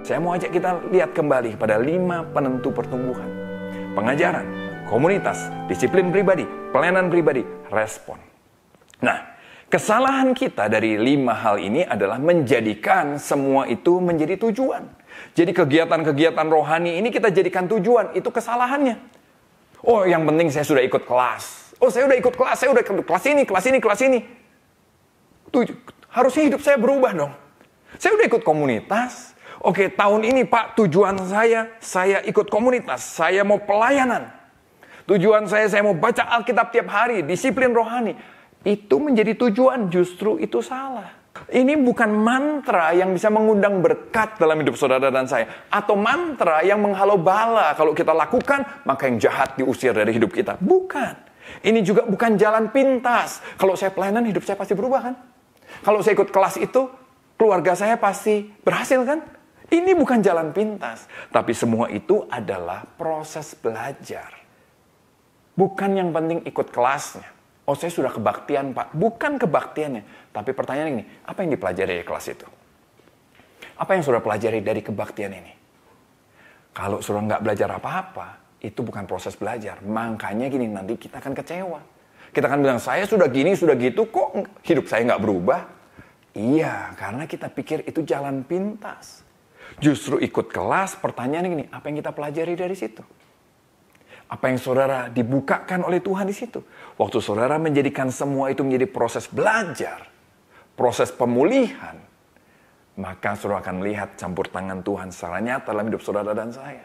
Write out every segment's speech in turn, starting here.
saya mau ajak kita lihat kembali pada 5 penentu pertumbuhan. Pengajaran, komunitas, disiplin pribadi, pelayanan pribadi, respon. Nah, kesalahan kita dari 5 hal ini adalah menjadikan semua itu menjadi tujuan. Jadi kegiatan-kegiatan rohani ini kita jadikan tujuan, itu kesalahannya. Oh, yang penting saya sudah ikut kelas. Oh, saya udah ikut kelas, saya udah ikut kelas ini. Harusnya hidup saya berubah dong. Saya udah ikut komunitas. Oke, tahun ini Pak, tujuan saya ikut komunitas. Saya mau pelayanan. Tujuan saya mau baca Alkitab tiap hari, disiplin rohani. Itu menjadi tujuan, justru itu salah. Ini bukan mantra yang bisa mengundang berkat dalam hidup saudara dan saya. Atau mantra yang menghalau bala. Kalau kita lakukan, maka yang jahat diusir dari hidup kita. Bukan. Ini juga bukan jalan pintas. Kalau saya pelayanan, hidup saya pasti berubah kan? Kalau saya ikut kelas itu, keluarga saya pasti berhasil kan? Ini bukan jalan pintas. Tapi semua itu adalah proses belajar. Bukan yang penting ikut kelasnya. Oh, saya sudah kebaktian, Pak. Bukan kebaktiannya. Tapi pertanyaannya ini, apa yang dipelajari dari kelas itu? Apa yang sudah pelajari dari kebaktian ini? Kalau sudah nggak belajar apa-apa, itu bukan proses belajar. Makanya gini, nanti kita akan kecewa. Kita akan bilang, saya sudah gini, sudah gitu, kok hidup saya nggak berubah? Iya, karena kita pikir itu jalan pintas. Justru ikut kelas, pertanyaannya gini, apa yang kita pelajari dari situ? Apa yang saudara dibukakan oleh Tuhan di situ? Waktu saudara menjadikan semua itu menjadi proses belajar, proses pemulihan, maka saudara akan melihat campur tangan Tuhan secara nyata dalam hidup saudara dan saya.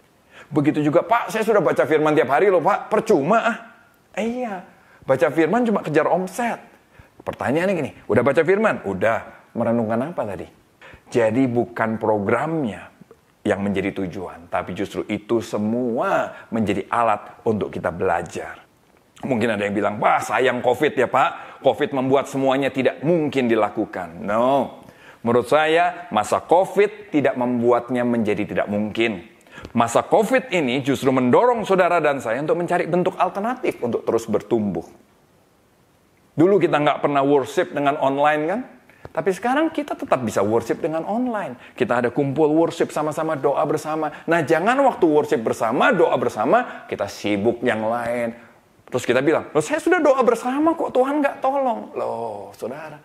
Begitu juga, Pak, saya sudah baca firman tiap hari loh, Pak. Percuma ah. Iya, baca firman cuma kejar omset. Pertanyaannya gini, udah baca firman? Udah. Merenungkan apa tadi? Jadi bukan programnya yang menjadi tujuan, tapi justru itu semua menjadi alat untuk kita belajar. Mungkin ada yang bilang, wah sayang COVID ya Pak, COVID membuat semuanya tidak mungkin dilakukan. No, menurut saya masa COVID tidak membuatnya menjadi tidak mungkin. Masa COVID ini justru mendorong saudara dan saya untuk mencari bentuk alternatif untuk terus bertumbuh. Dulu kita nggak pernah worship dengan online kan? Tapi sekarang kita tetap bisa worship dengan online. Kita ada kumpul worship sama-sama, doa bersama. Nah, jangan waktu worship bersama, doa bersama, kita sibuk yang lain. Terus kita bilang, loh saya sudah doa bersama kok Tuhan nggak tolong. Loh, saudara.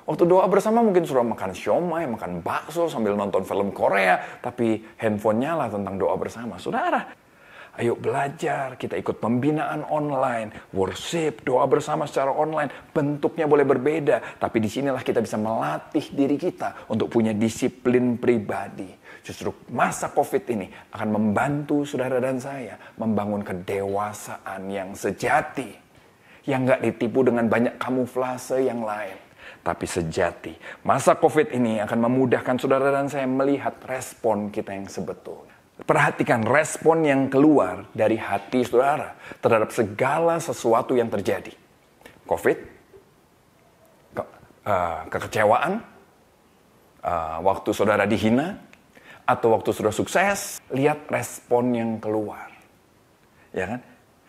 Waktu doa bersama mungkin sudah makan siomay, makan bakso sambil nonton film Korea. Tapi handphone nyala tentang doa bersama. Saudara, ayo belajar, kita ikut pembinaan online, worship, doa bersama secara online. Bentuknya boleh berbeda, tapi disinilah kita bisa melatih diri kita untuk punya disiplin pribadi. Justru masa COVID ini akan membantu saudara dan saya membangun kedewasaan yang sejati. Yang gak ditipu dengan banyak kamuflase yang lain. Tapi sejati. Masa COVID ini akan memudahkan saudara dan saya melihat respon kita yang sebetulnya. Perhatikan respon yang keluar dari hati saudara terhadap segala sesuatu yang terjadi. COVID, kekecewaan, waktu saudara dihina, atau waktu saudara sukses, lihat respon yang keluar. Ya kan?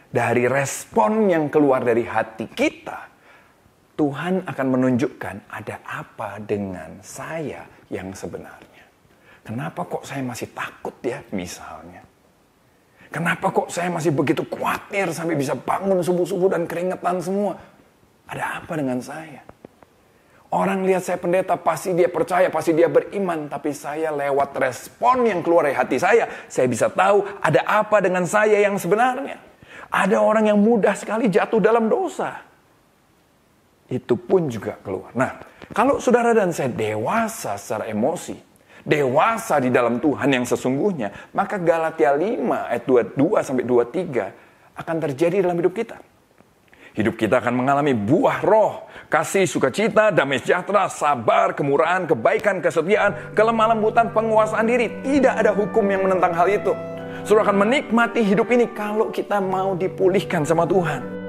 Dari respon yang keluar dari hati kita, Tuhan akan menunjukkan ada apa dengan saya yang sebenarnya. Kenapa kok saya masih takut ya misalnya? Kenapa kok saya masih begitu khawatir sampai bisa bangun subuh-subuh dan keringetan semua? Ada apa dengan saya? Orang lihat saya pendeta pasti dia percaya, pasti dia beriman. Tapi saya lewat respon yang keluar dari hati saya bisa tahu ada apa dengan saya yang sebenarnya. Ada orang yang mudah sekali jatuh dalam dosa. Itu pun juga keluar. Nah, kalau saudara dan saya dewasa secara emosi, dewasa di dalam Tuhan yang sesungguhnya, maka Galatia 5 ayat 22-23 akan terjadi dalam hidup kita. Hidup kita akan mengalami buah roh, kasih, sukacita, damai sejahtera, sabar, kemurahan, kebaikan, kesetiaan, kelemah lembutan, penguasaan diri. Tidak ada hukum yang menentang hal itu. Saudara akan menikmati hidup ini kalau kita mau dipulihkan sama Tuhan.